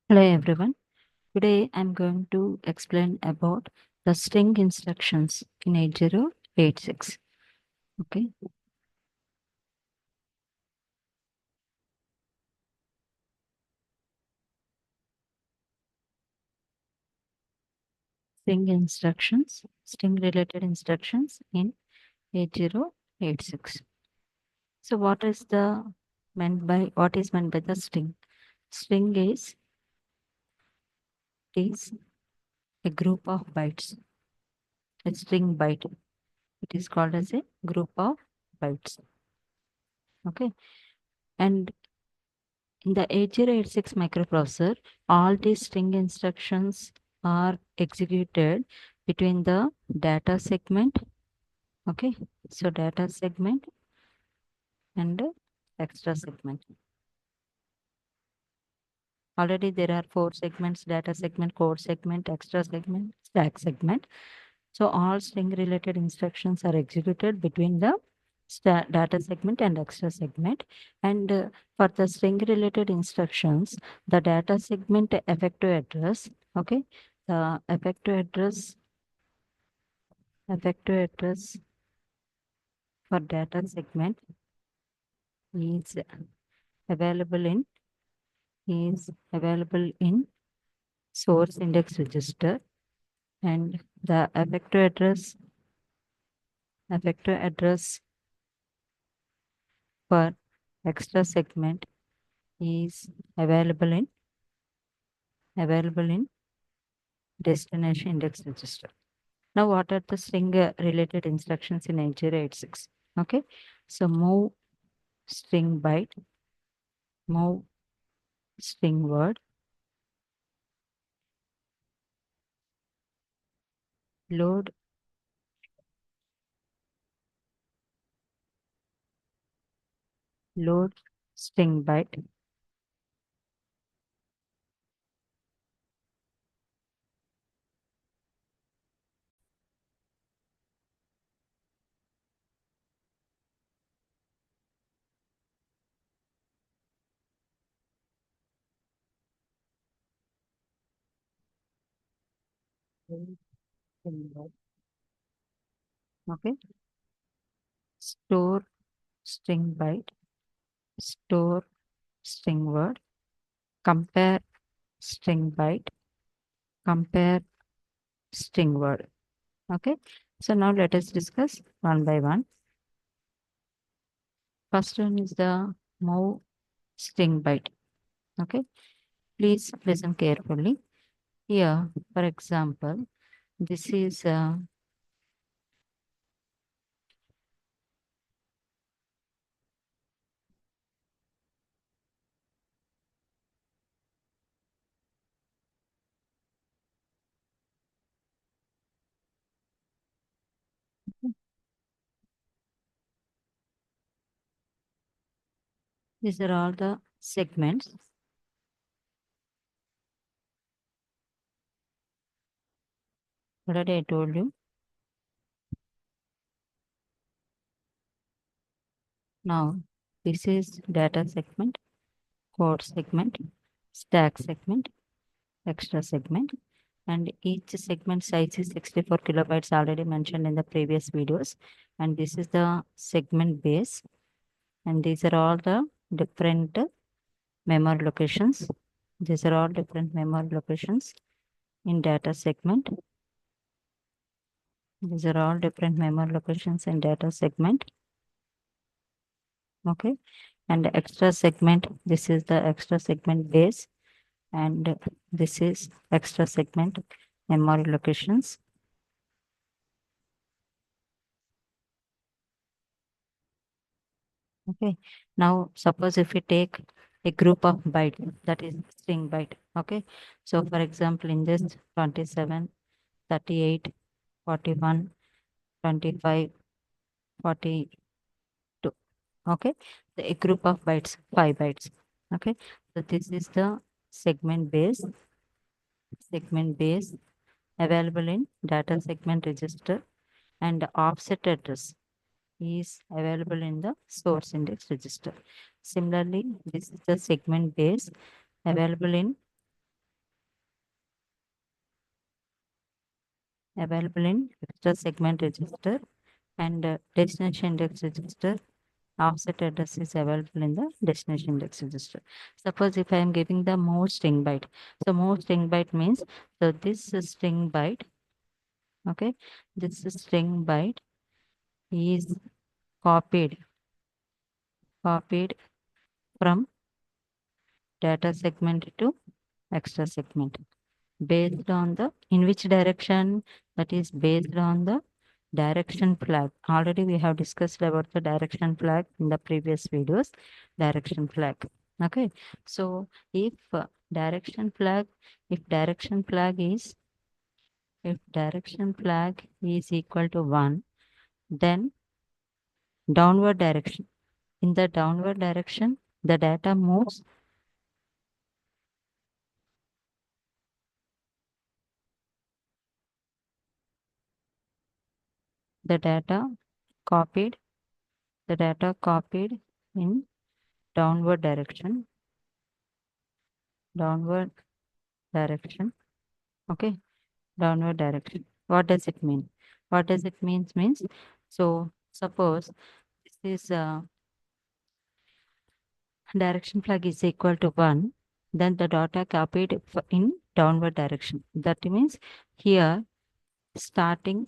Hello everyone. Today I'm going to explain about the string instructions in 8086. Okay. String related instructions in 8086. So what is meant by the string? String is a group of bytes, a string byte. It is called as a group of bytes. Okay. And in the 8086 microprocessor, all these string instructions are executed between the data segment. Okay, so data segment and extra segment. Already there are four segments: data segment, code segment, extra segment, stack segment. So all string related instructions are executed between the data segment and extra segment. And for the string related instructions, the data segment effective address, okay, the effective address for data segment is available in is available in source index register, and the effective address for extra segment is available in destination index register. Now, what are the string related instructions in 8086? Okay, so string byte, move string word, load load string byte, load string byte. Okay, store string byte, store string word, compare string byte, compare string word. Okay, so now let us discuss one by one. First one is the move string byte. Okay, please listen carefully. Here, for example, this is these are all the segments. Already I told you. Now, this is data segment, code segment, stack segment, extra segment, and each segment size is 64 kilobytes, already mentioned in the previous videos. And this is the segment base, and these are all the different memory locations. These are all different memory locations in data segment. These are all different memory locations in data segment. Okay, and extra segment, this is the extra segment base, and this is extra segment memory locations. Okay, now suppose if we take a group of byte, that is string byte. Okay, so for example, in this 27, 38, 41, 25, 42. Okay, a group of bytes, 5 bytes. Okay, so this is the segment base available in data segment register, and offset address is available in the source index register. Similarly, this is the segment base available in available in extra segment register, and destination index register. Offset address is available in the destination index register. Suppose if I am giving the move string byte, so move string byte means, so this string byte, okay, this string byte is copied from data segment to extra segment based on the in which direction, that is based on the direction flag. Already we have discussed about the direction flag in the previous videos. Direction flag, okay. So if direction flag, if direction flag is if direction flag is equal to 1, then downward direction, in the downward direction the data moves, the data copied the data copied in downward direction, downward direction, okay, downward direction. What does it mean? What does it means, so suppose this is direction flag is equal to 1, then the data copied in downward direction. That means here starting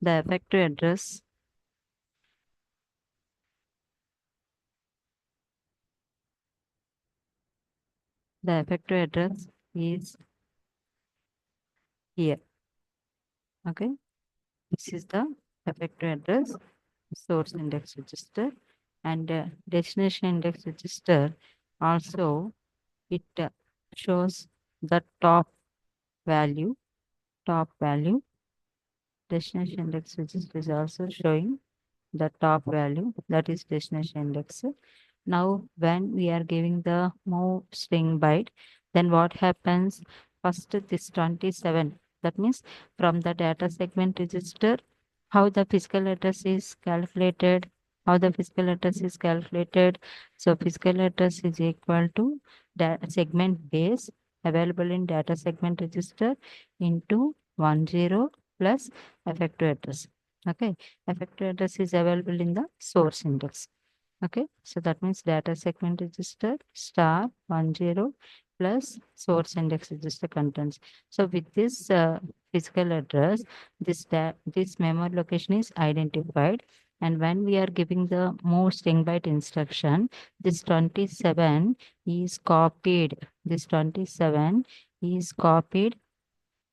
the effective address, the effective address is here, okay. This is the effective address source index register, and destination index register also, it shows the value top value. Destination index register is also showing the top value, that is destination index. Now when we are giving the move string byte, then what happens? First this 27, that means from the data segment register, how the physical address is calculated, how the physical address is calculated. So physical address is equal to segment base available in data segment register into 10 plus effective address, okay. Effective address is available in the source index, okay. So that means data segment register star 10 plus source index register contents. So with this physical address, this memory location is identified, and when we are giving the move string byte instruction, this 27 is copied, this 27 is copied,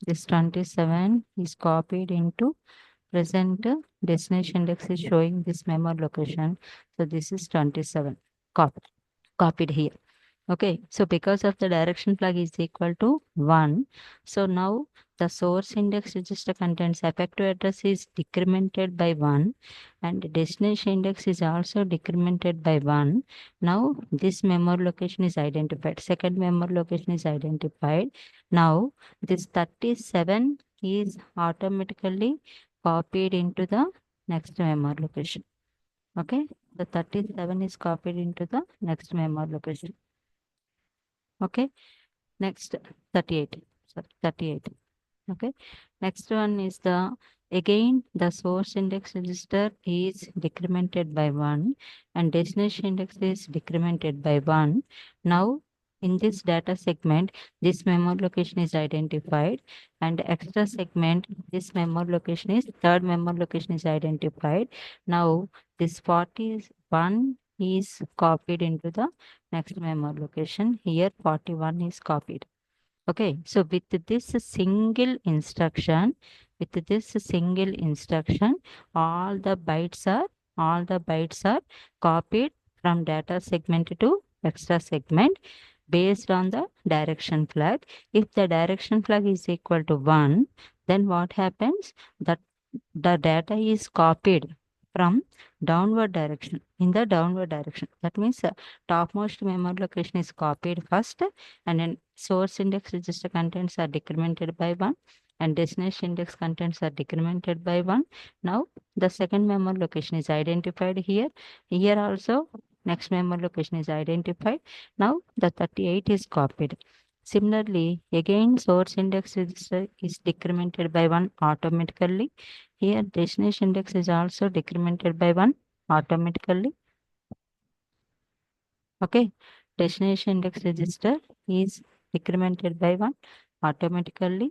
this 27 is copied into present destination index is showing this memory location. So this is 27 copied here. Okay, so because of the direction flag is equal to 1, so now the source index register contains effective address is decremented by 1, and destination index is also decremented by 1. Now this memory location is identified. Second memory location is identified. Now this 37 is automatically copied into the next memory location. Okay, the 37 is copied into the next memory location. Okay, next 38, sorry, 38. Okay, next one is the again the source index register is decremented by 1 and destination index is decremented by 1. Now in this data segment this memory location is identified, and extra segment this memory location is third memory location is identified. Now this 41 is copied into the next memory location. Here 41 is copied. Okay, so with this single instruction, all the bytes are copied from data segment to extra segment based on the direction flag. If the direction flag is equal to 1, then what happens? That the data is copied from downward direction, in the downward direction. That means topmost memory location is copied first, and then source index register contents are decremented by 1, and destination index contents are decremented by 1. Now the second memory location is identified here. Here also next memory location is identified. Now the 38 is copied. Similarly, again source index register is decremented by 1 automatically. Here destination index is also decremented by 1 automatically. Okay, destination index register is decremented by 1 automatically.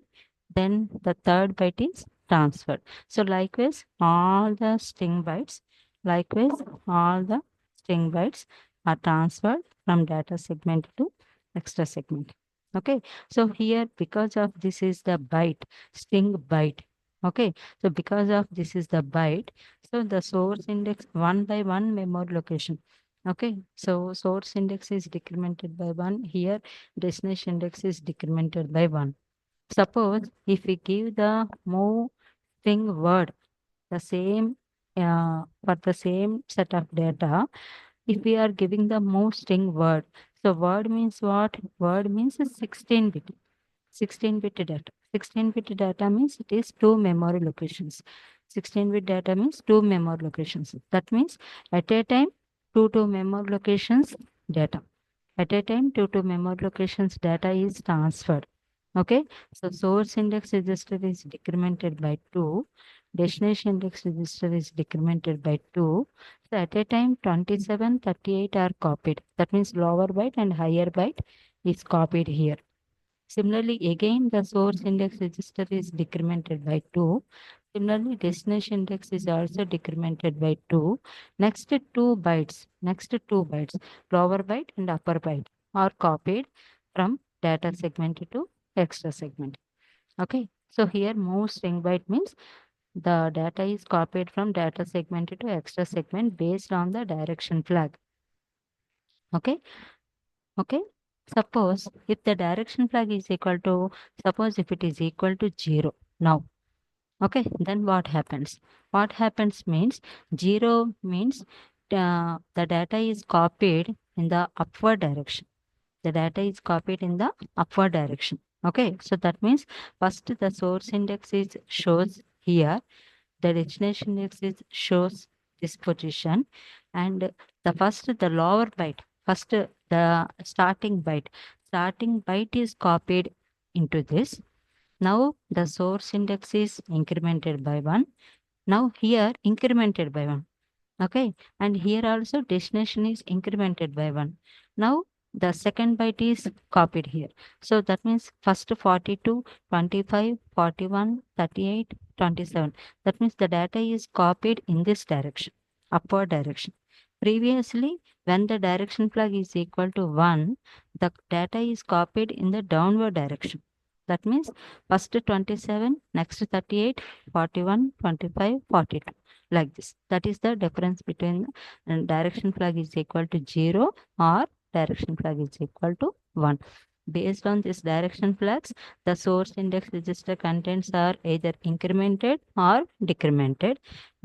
Then the third byte is transferred. So likewise, all the string bytes, likewise, all the string bytes are transferred from data segment to extra segment. Okay, so here because of this is the byte, string byte. Okay, so because of this is the byte, so the source index one by one memory location. Okay, so source index is decremented by 1. Here, destination index is decremented by 1. Suppose if we give the move string word, the same for the same set of data, if we are giving the move string word, so word means what? Word means 16-bit. 16-bit data. 16-bit data means it is two memory locations. 16-bit data means two memory locations. That means at a time, two memory locations data. At a time, two memory locations data is transferred. Okay, so source index register is decremented by 2. Destination index register is decremented by 2. So at a time, 27, 38 are copied. That means lower byte and higher byte is copied here. Similarly, again, the source index register is decremented by 2. Similarly, destination index is also decremented by 2. Next two bytes, lower byte and upper byte are copied from data segment to extra segment. Okay, so here move string byte means the data is copied from data segment to extra segment based on the direction flag. Okay, okay. Suppose if the direction flag is equal to, suppose if it is equal to 0 now. Okay, then what happens? What happens means 0 means the data is copied in the upward direction. The data is copied in the upward direction. Okay, so that means first the source index is shows here, the destination index is shows this position, and the lower byte, first the starting byte is copied into this. Now the source index is incremented by 1. Now here incremented by 1. Okay, and here also destination is incremented by 1. Now the second byte is copied here. So that means first 42, 25, 41, 38, 27. That means the data is copied in this direction, upward direction. Previously, when the direction flag is equal to 1, the data is copied in the downward direction. That means first 27, next 38, 41, 25, 42, like this. That is the difference between direction flag is equal to 0 or direction flag is equal to 1. Based on this direction flags, the source index register contents are either incremented or decremented.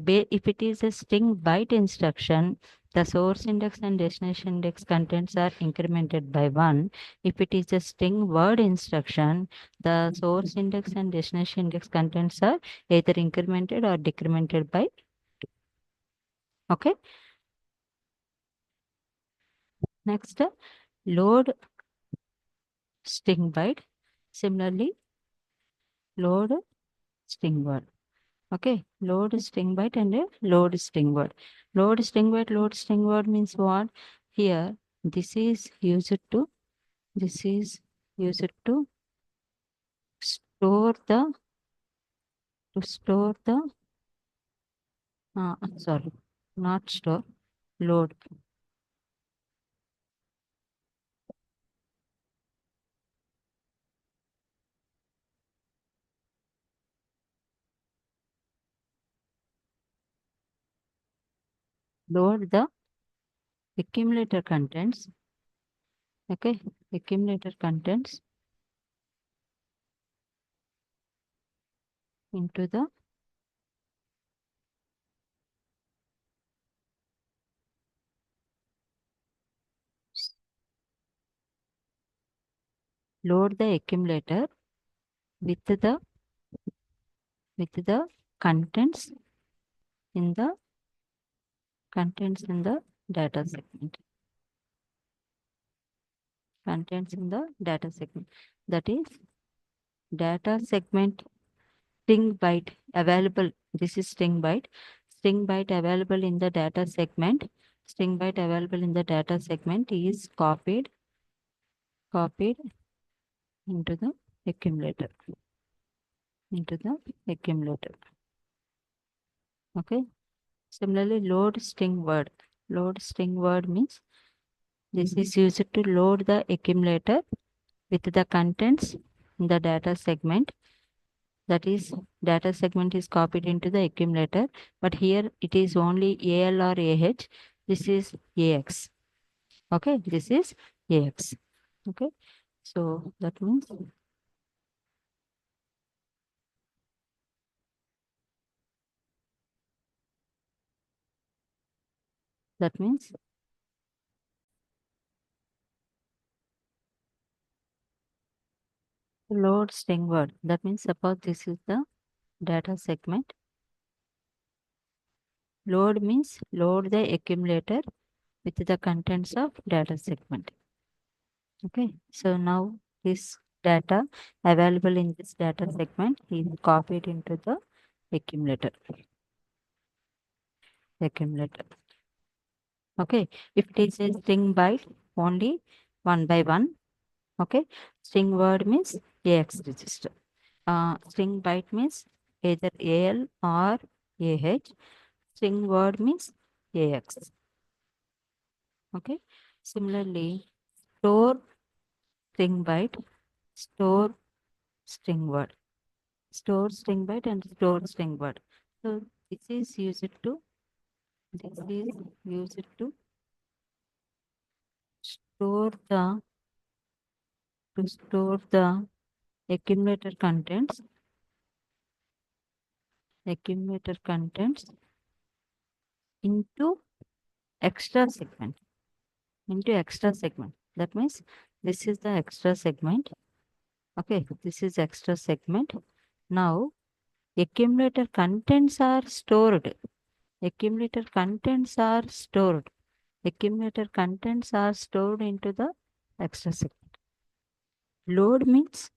If it is a string byte instruction, the source index and destination index contents are incremented by 1. If it is a string word instruction, the source index and destination index contents are either incremented or decremented by 2. Okay. Next, load string byte. Similarly, load string word. Okay, load string byte and a load string word. Load string word means what? Here, this is used to, this is used to store the, to store the, sorry, not store, load. Load the accumulator contents. Okay, accumulator contents into the load the accumulator with the contents in the data segment. contents in the data segment. That is data segment string byte available. This is string byte. String byte available in the data segment. String byte available in the data segment is copied into the accumulator. Okay. Similarly, load string word. Load string word means this is used to load the accumulator with the contents in the data segment. That is, data segment is copied into the accumulator, but here it is only AL or AH. This is AX. Okay, this is AX. Okay, so that means load string word. That means suppose this is the data segment. Load means load the accumulator with the contents of data segment. Okay, so now this data available in this data segment is copied into the accumulator. Okay, if it is a string byte, only one by one. Okay, string word means AX register. String byte means either AL or AH. String word means AX. Okay, similarly, store string byte, store string word, store string byte and store string word. So this is used to store the accumulator contents into extra segment. That means this is the extra segment. Okay, this is extra segment. Now accumulator contents are stored. Accumulator contents are stored into the extra segment. Load means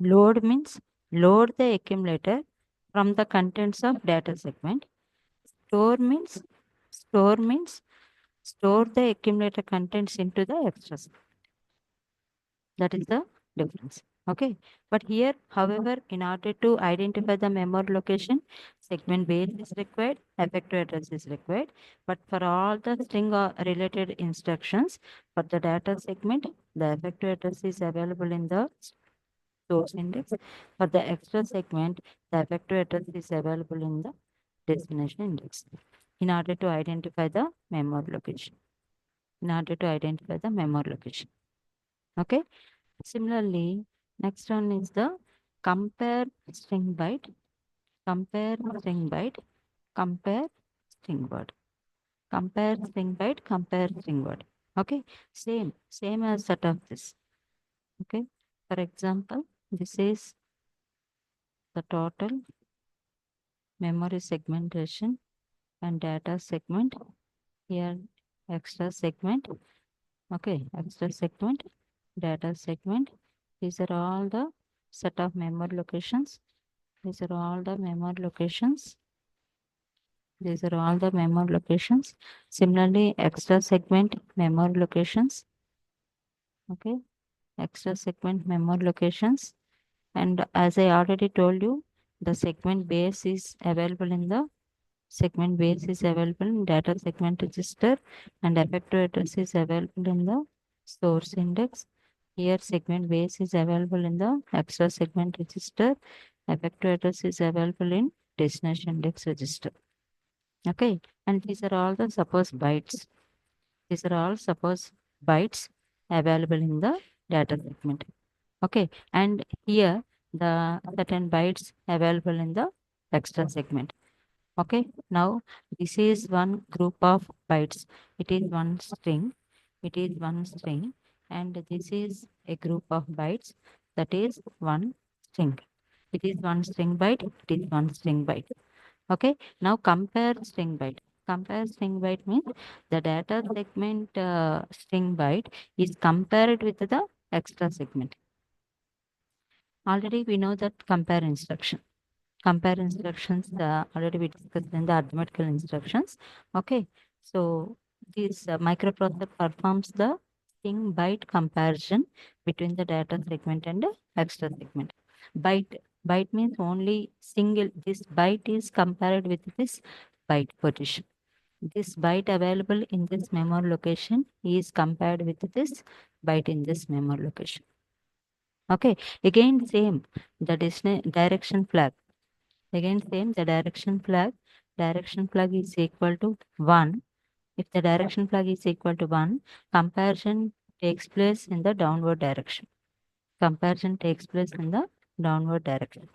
load the accumulator from the contents of data segment. Store means store the accumulator contents into the extra segment. That is the difference. Okay, but here, however, in order to identify the memory location, segment base is required, effective address is required. But for all the string or related instructions for the data segment, the effective address is available in the source index. For the extra segment, the effective address is available in the destination index in order to identify the memory location. Okay. Similarly, next one is the compare string byte, compare string byte, compare string word, compare string byte, compare string word. Okay, same as set of this. Okay, for example, this is the total memory segmentation and data segment. Here, extra segment. Okay, extra segment, data segment. These are all the set of memory locations. These are all the memory locations. Similarly, extra segment memory locations. Okay, extra segment memory locations. And as I already told you, the segment base is available in the data segment register, and effective address is available in the source index. Here, segment base is available in the extra segment register. Effective address is available in destination index register. Okay, and these are all the suppose bytes. Available in the data segment. Okay, and here the certain bytes available in the extra segment. Okay, now this is one group of bytes. It is one string. And this is a group of bytes. That is one string. It is one string byte. Okay, now compare string byte. Compare string byte means the data segment string byte is compared with the extra segment. Already we know that compare instruction. Compare instructions already we discussed in the arithmetical instructions. Okay, so this microprocessor performs the string byte comparison between the data segment and the extra segment. Byte means only single. This byte is compared with this byte position. This byte available in this memory location is compared with this byte in this memory location. Okay, again same the direction flag. Again same the direction flag is equal to 1. If the direction flag is equal to 1, comparison takes place in the downward direction. Comparison takes place in the downward direction.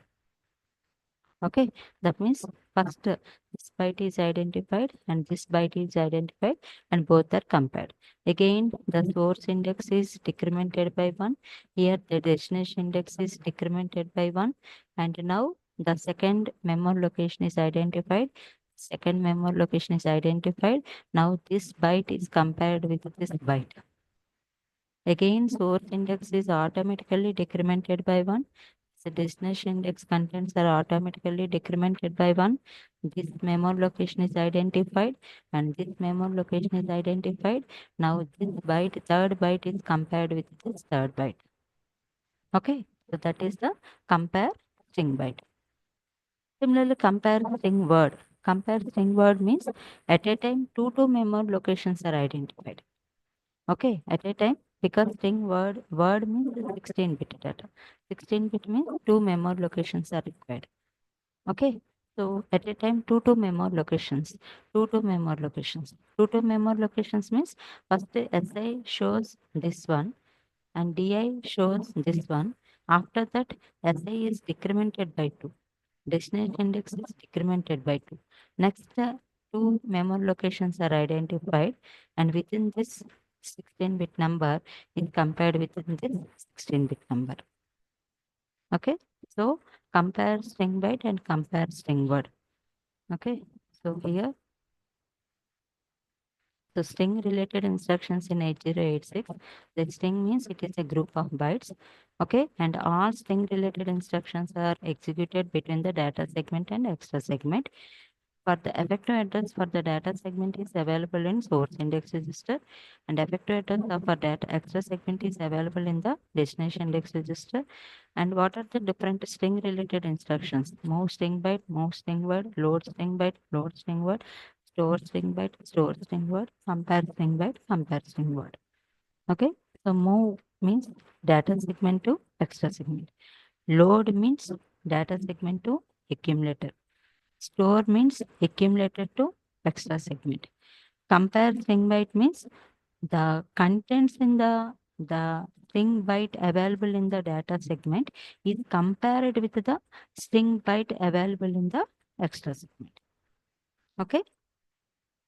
Okay, that means first this byte is identified and this byte is identified and both are compared. Again, the source index is decremented by 1. Here the destination index is decremented by 1. And now the second memory location is identified. Second memory location is identified. Now this byte is compared with this byte. Again, source index is automatically decremented by 1. The destination index contents are automatically decremented by 1. This memory location is identified and this memory location is identified. Now this byte, third byte is compared with this third byte. Okay, so that is the compare string byte. Similarly, compare string word. Compare string word means at a time two memory locations are identified. Okay, at a time, because string word means 16-bit data. 16-bit means two memory locations are required. Okay, so at a time two memory locations. Two memory locations. Two memory locations means first SI shows this one and DI shows this one. After that, SI is decremented by 2. Destination index is decremented by 2. Next, two memory locations are identified and within this 16-bit number is compared with this 16-bit number. Okay, so compare string byte and compare string word. Okay, so here the string related instructions in 8086, the string means it is a group of bytes. Okay, and all string related instructions are executed between the data segment and extra segment. For the effective address for the data segment is available in source index register, and effective address of a data extra segment is available in the destination index register. And what are the different string related instructions? Move string byte, move string word, load string byte, load string word, store string byte, store string word, compare string byte, compare string word. Okay, so move means data segment to extra segment. Load means data segment to accumulator. Store means accumulator to extra segment. Compare string byte means the contents in the string byte available in the data segment is compared with the string byte available in the extra segment. Okay,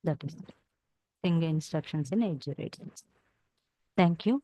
that is string instructions in 8086. Thank you.